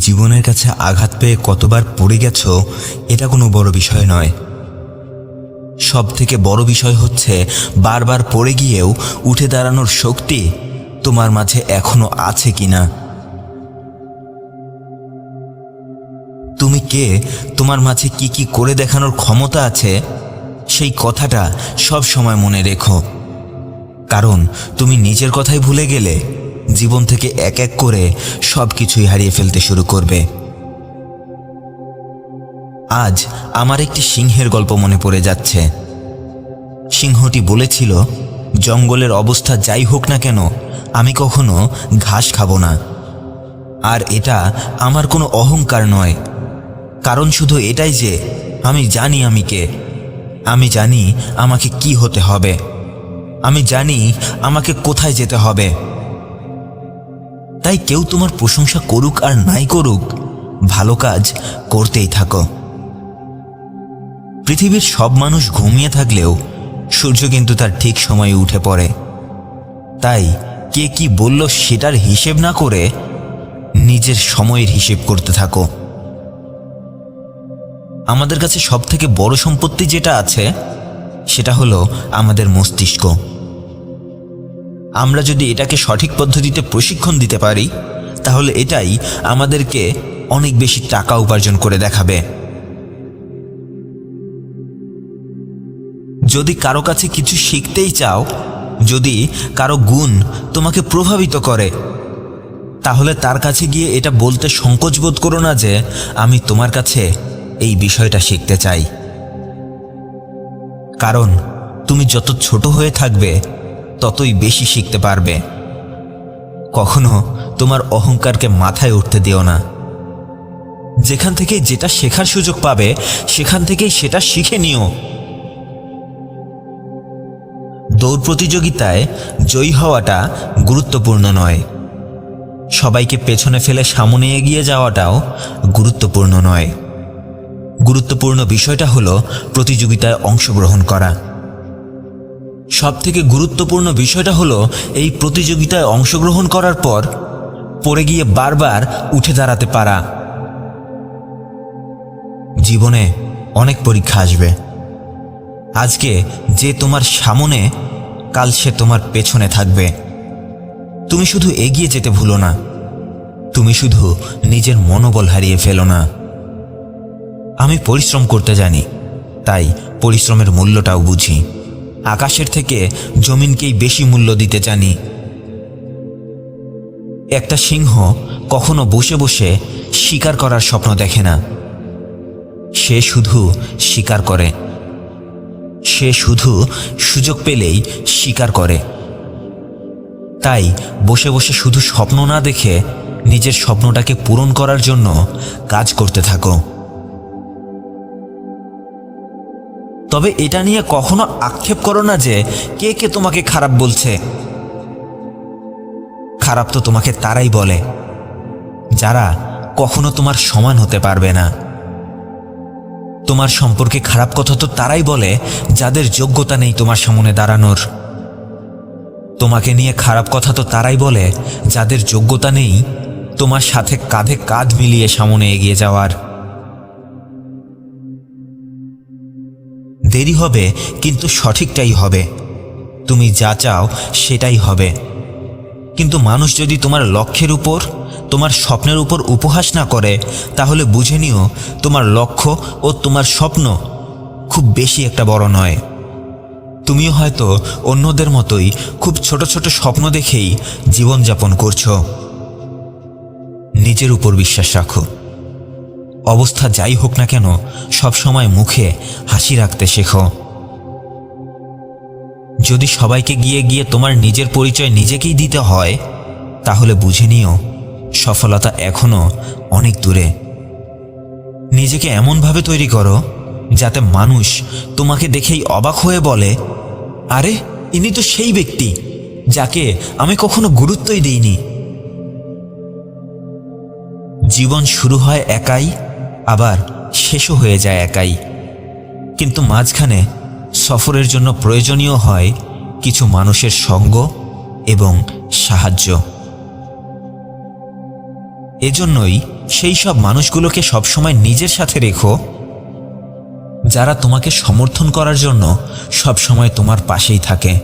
জীবনের কাছে আঘাত পেয়ে কতবার পড়ে গেছো এটা কোনো বড় বিষয় নয়। সব থেকে বড় বিষয় হচ্ছে বারবার পড়ে গিয়েও উঠে দাঁড়ানোর শক্তি তোমার মাঝে এখনো আছে কিনা। তুমি কে, তোমার মাঝে কি কি করে দেখানোর ক্ষমতা আছে, সেই কথাটা সব সময় মনে রেখো। কারণ তুমি নিজের কথাই ভুলে গেলে জীবন থেকে এক এক করে সব কিছুই হারিয়ে ফেলতে শুরু করবে। আজ আমার একটি সিংহের গল্প মনে পড়ে যাচ্ছে। সিংহটি বলেছিল, জঙ্গলের অবস্থা যাই হোক না কেন আমি কখনো ঘাস খাবো না। আর এটা আমার কোনো অহংকার নয়, কারণ শুধু এটাই যে আমি জানি আমি কে। আমি জানি আমাকে কি হতে হবে, আমি জানি আমাকে কোথায় যেতে হবে। তাই কেউ তোমার প্রশংসা করুক আর নাই করুক, ভালো কাজ করতেই থাকো। পৃথিবীর সব মানুষ ঘুমিয়ে থাকলেও সূর্য কিন্তু তার ঠিক সময়ে উঠে পড়ে। তাই কে কি বলল সেটার হিসেব না করে নিজের সময়ের হিসেব করতে থাকো। আমাদের কাছে সব থেকে বড় সম্পত্তি যেটা আছে সেটা হলো আমাদের মস্তিষ্ক। আমরা যদি এটাকে সঠিক পদ্ধতিতে প্রশিক্ষণ দিতে পারি তাহলে এটাই আমাদেরকে অনেক বেশি টাকা উপার্জন করে দেখাবে। যদি কারো কাছে কিছু শিখতেই চাও, যদি কারো গুণ তোমাকে প্রভাবিত করে, তাহলে তার কাছে গিয়ে এটা বলতে সংকোচ বোধ করো না যে আমি তোমার কাছে এই বিষয়টা শিখতে চাই। কারণ তুমি যত ছোট হয়ে থাকবে ততই বেশি শিখতে পারবে। কখনো তোমার অহংকারকে মাথায় উঠতে দিও না। যেখান থেকে যেটা শেখার সুযোগ পাবে সেখান থেকেই সেটা শিখে নিও। দৌড় প্রতিযোগিতায় জয়ী হওয়াটা গুরুত্বপূর্ণ নয়, সবাইকে পেছনে ফেলে সামনে এগিয়ে যাওয়াটাও গুরুত্বপূর্ণ নয়। গুরুত্বপূর্ণ বিষয়টা হলো প্রতিযোগিতায় অংশগ্রহণ করা। সবথেকে গুরুত্বপূর্ণ বিষয়টা হলো এই প্রতিযোগিতায় অংশগ্রহণ করার পর পড়ে গিয়ে বারবার উঠে দাঁড়াতে পারা। জীবনে অনেক পরীক্ষা আসবে। আজকে যে তোমার সামনে, কাল সে তোমার পেছনে থাকবে। তুমি শুধু এগিয়ে যেতে ভুলো না, তুমি শুধু নিজের মনোবল হারিয়ে ফেলো না। আমি পরিশ্রম করতে জানি, তাই পরিশ্রমের মূল্যটাও বুঝি। আকাশের থেকে জমিনকেই বেশি মূল্য দিতে জানি। একটা সিংহ কখনো বসে বসে শিকার করার স্বপ্ন দেখে না, সে শুধু শিকার করে। সে শুধু সুযোগ পেলেই শিকার করে। তাই বসে বসে শুধু স্বপ্ন না দেখে নিজের স্বপ্নটাকে পূরণ করার জন্য কাজ করতে থাকো। তবে এটা নিয়ে কখনো আক্ষেপ করো না যে কে কে তোমাকে খারাপ বলছে। খারাপ তো তোমাকে তারাই বলে যারা কখনো তোমার সমান হতে পারবে না। তোমার সম্পর্কে খারাপ কথা তো তারাই বলে যাদের যোগ্যতা নেই তোমার সামনে দাঁড়ানোর। তোমাকে নিয়ে খারাপ কথা তো তারাই বলে যাদের যোগ্যতা নেই তোমার সাথে কাঁধে কাঁধ মিলিয়ে সামনে এগিয়ে যাওয়ার। দেরি হবে কিন্তু সঠিকটাই হবে। তুমি যা চাও সেটাই হবে। কিন্তু মানুষ যদি তোমার লক্ষ্যের উপর, তোমার স্বপ্নের উপর উপহাস না করে তাহলে বুঝে নিও তোমার লক্ষ্য ও তোমার স্বপ্ন খুব বেশি একটা বড় নয়। তুমিও হয়তো অন্যদের মতোই খুব ছোট ছোট স্বপ্ন দেখেই জীবনযাপন করছো। নিজের উপর বিশ্বাস রাখো। অবস্থা যাই হোক না কেন সবসময় মুখে হাসি রাখতে শেখো। যদি সবাইকে গিয়ে গিয়ে তোমার নিজের পরিচয় নিজেকেই দিতে হয় তাহলে বুঝে নিও সফলতা এখনো অনেক দূরে। নিজেকে এমনভাবে তৈরি করো যাতে মানুষ তোমাকে দেখেই অবাক হয়ে বলে, আরে ইনি তো সেই ব্যক্তি যাকে আমি কখনো গুরুত্বই দিইনি। জীবন শুরু হয় একাই, আবার শেষও হয়ে যায় একাই। কিন্তু মাঝখানে সফরের জন্য প্রয়োজনীয় হয় কিছু মানুষের সঙ্গ এবং সাহায্য। এজন্যই সেই সব মানুষগুলোকে সবসময় নিজের সাথে রেখো যারা তোমাকে সমর্থন করার জন্য সবসময় তোমার পাশেই থাকে।